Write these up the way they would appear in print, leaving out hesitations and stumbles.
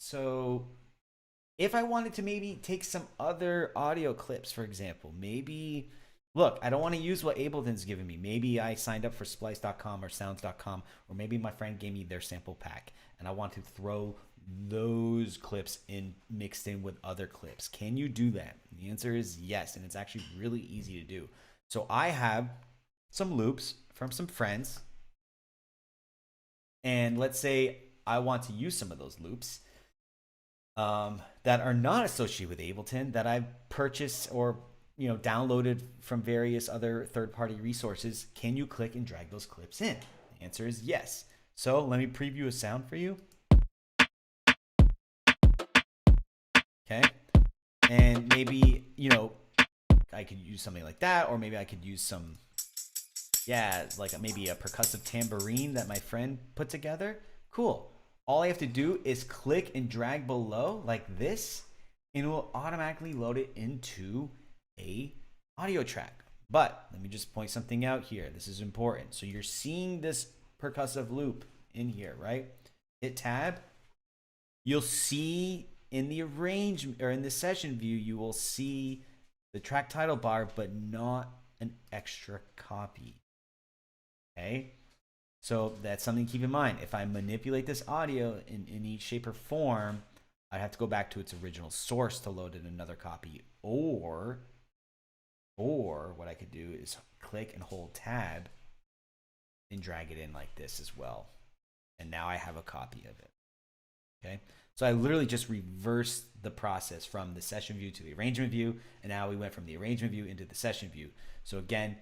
So if I wanted to maybe take some other audio clips, for example, maybe look, I don't want to use what Ableton's giving me. Maybe I signed up for splice.com or sounds.com, or maybe my friend gave me their sample pack and I want to throw those clips in mixed in with other clips. Can you do that? The answer is yes, and it's actually really easy to do. So I have some loops from some friends, and let's say I want to use some of those loops that are not associated with Ableton that I've purchased or downloaded from various other third-party resources. Can you click and drag those clips in? The answer is yes. So let me preview a sound for you. Okay, and maybe I could use something like that, or maybe I could use some like maybe a percussive tambourine that my friend put together. Cool. All I have to do is click and drag below like this, and it will automatically load it into a audio track. But let me just point something out here. This is important. So you're seeing this percussive loop in here, right? Hit tab. You'll see in the arrangement or in the session view, you will see the track title bar, but not an extra copy. Okay. So that's something to keep in mind. If I manipulate this audio in any shape or form, I'd have to go back to its original source to load in another copy. Or what I could do is click and hold tab and drag it in like this as well. And now I have a copy of it. Okay. So I literally just reversed the process from the session view to the arrangement view. And now we went from the arrangement view into the session view. So again,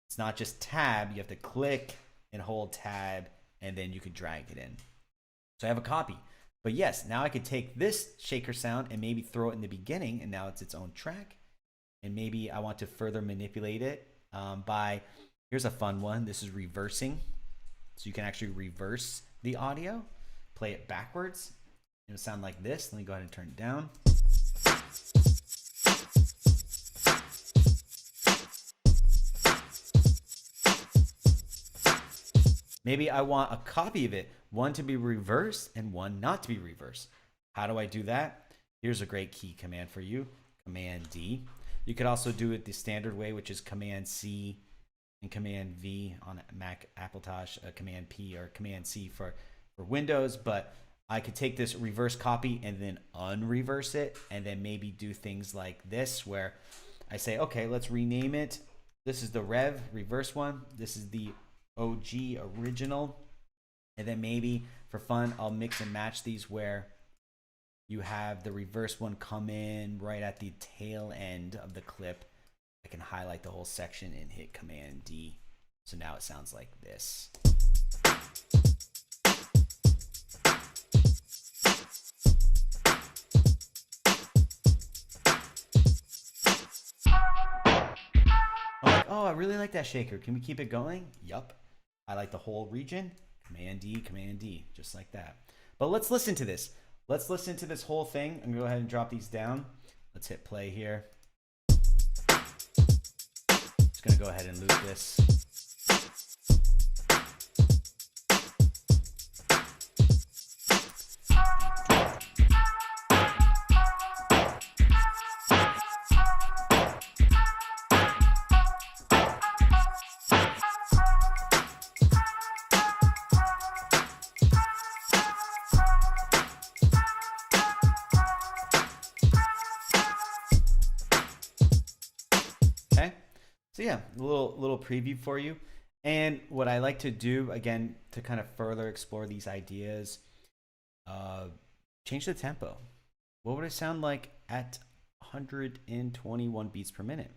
it's not just tab. You have to click and hold tab, and then you could drag it in. So I have a copy. But yes, now I could take this shaker sound and maybe throw it in the beginning, and now it's its own track. And maybe I want to further manipulate it here's a fun one. This is reversing. So you can actually reverse the audio, play it backwards. It'll sound like this. Let me go ahead and turn it down. Maybe I want a copy of it, one to be reversed and one not to be reversed. How do I do that? Here's a great key command for you, Command D. You could also do it the standard way, which is Command C and Command V on Mac, Appletosh, Command P or Command C for Windows. But I could take this reverse copy and then unreverse it, and then maybe do things like this where I say, okay, let's rename it. This is the reverse one. This is the OG original, and then maybe for fun I'll mix and match these where you have the reverse one come in right at the tail end of the clip. I can highlight the whole section and hit Command D, so now it sounds like this. I'm like, oh, I really like that shaker. Can we keep it going? Yup. I like the whole region. Command D, just like that. But let's listen to this. Let's listen to this whole thing. I'm gonna go ahead and drop these down. Let's hit play here. Just gonna go ahead and loop this. So yeah, a little preview for you. And what I like to do, again, to kind of further explore these ideas, change the tempo. What would it sound like at 121 beats per minute?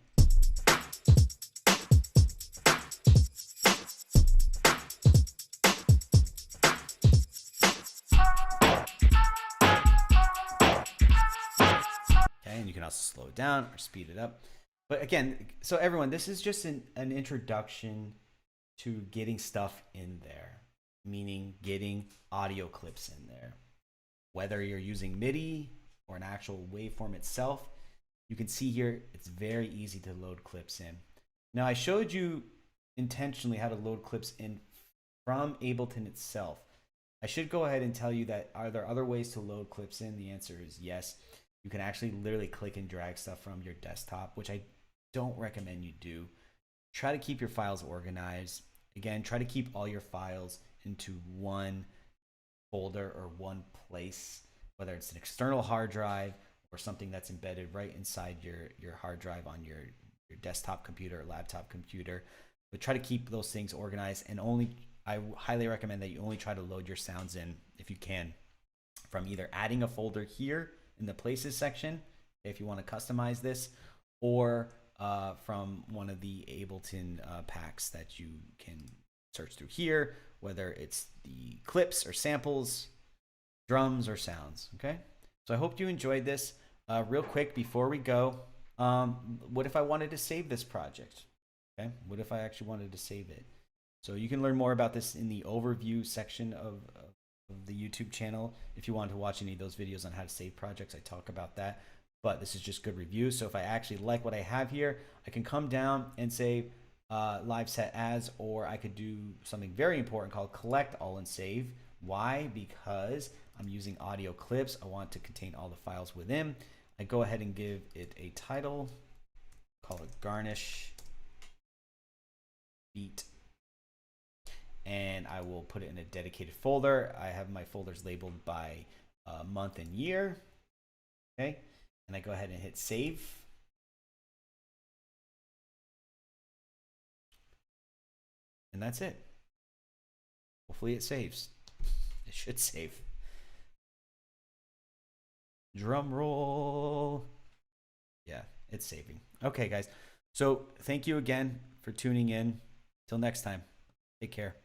Okay, and you can also slow it down or speed it up. But again, so everyone, this is just an introduction to getting stuff in there, meaning getting audio clips in there. Whether you're using MIDI or an actual waveform itself, you can see here it's very easy to load clips in. Now I showed you intentionally how to load clips in from Ableton itself. I should go ahead and tell you that are there other ways to load clips in? The answer is yes. You can actually literally click and drag stuff from your desktop, which I don't recommend you do. Try to keep your files organized. Again, try to keep all your files into one folder or one place, whether it's an external hard drive or something that's embedded right inside your hard drive on your desktop computer or laptop computer. But try to keep those things organized, and I highly recommend that you only try to load your sounds in, if you can, from either adding a folder here in the places section if you want to customize this, or from one of the Ableton packs that you can search through here, whether it's the clips or samples, drums or sounds. Okay, so I hope you enjoyed this. Real quick before we go, what if I wanted to save this project? Okay, what if I actually wanted to save it? So you can learn more about this in the overview section of the YouTube channel. If you want to watch any of those videos on how to save projects, I talk about that. But this is just good review. So if I actually like what I have here, I can come down and say live set as, or I could do something very important called collect all and save. Why? Because I'm using audio clips. I want to contain all the files within. I go ahead and give it a title, call it Garnish beat, and I will put it in a dedicated folder. I have my folders labeled by month and year. Okay, and I go ahead and hit save. And that's it. Hopefully it saves. It should save. Drum roll. Yeah, it's saving. Okay, guys. So thank you again for tuning in. Till next time, take care.